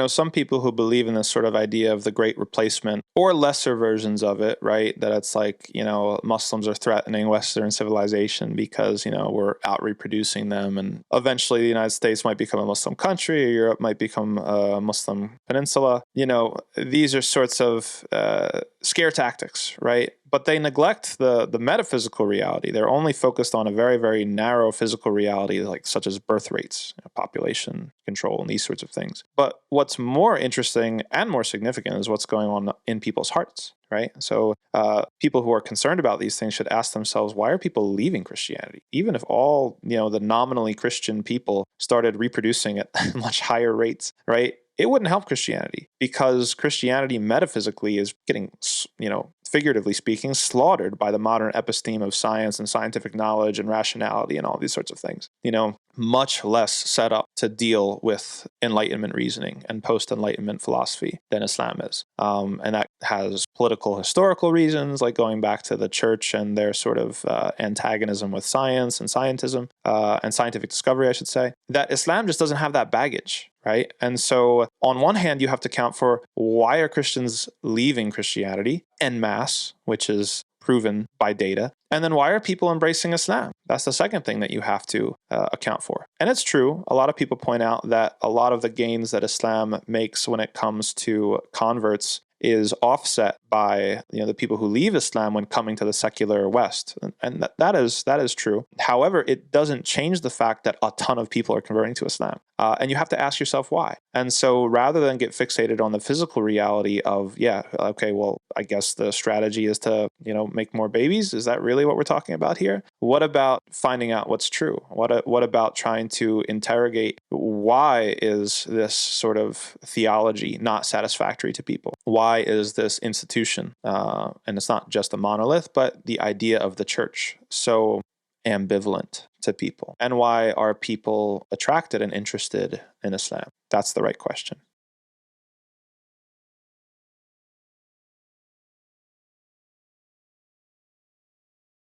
some people who believe in this sort of idea of the great replacement or lesser versions of it, right? That it's like, Muslims are threatening Western civilization because, we're out reproducing them. And eventually the United States might become a Muslim country, or Europe might become a Muslim peninsula. These are sorts of scare tactics, right? But they neglect the metaphysical reality. They're only focused on a very, very narrow physical reality, like such as birth rates, population control, and these sorts of things. But what's more interesting and more significant is what's going on in people's hearts, right? So people who are concerned about these things should ask themselves, why are people leaving Christianity? Even if all, the nominally Christian people started reproducing at much higher rates, right? It wouldn't help Christianity, because Christianity metaphysically is getting, figuratively speaking, slaughtered by the modern episteme of science and scientific knowledge and rationality and all these sorts of things. Much less set up to deal with Enlightenment reasoning and post-Enlightenment philosophy than Islam is. And that has political, historical reasons, like going back to the church and their sort of antagonism with science and scientism, and scientific discovery, I should say, that Islam just doesn't have that baggage. Right. And so on one hand, you have to account for, why are Christians leaving Christianity en masse, which is proven by data? And then why are people embracing Islam? That's the second thing that you have to account for. And it's true. A lot of people point out that a lot of the gains that Islam makes when it comes to converts is offset by the people who leave Islam when coming to the secular West, and that is true. However, it doesn't change the fact that a ton of people are converting to Islam, and you have to ask yourself why. And so, rather than get fixated on the physical reality of, I guess the strategy is to make more babies. Is that really what we're talking about here? What about finding out what's true? What about trying to interrogate, why is this sort of theology not satisfactory to people? Why is this institution, and it's not just a monolith, but the idea of the church, so ambivalent to people? And why are people attracted and interested in Islam? That's the right question.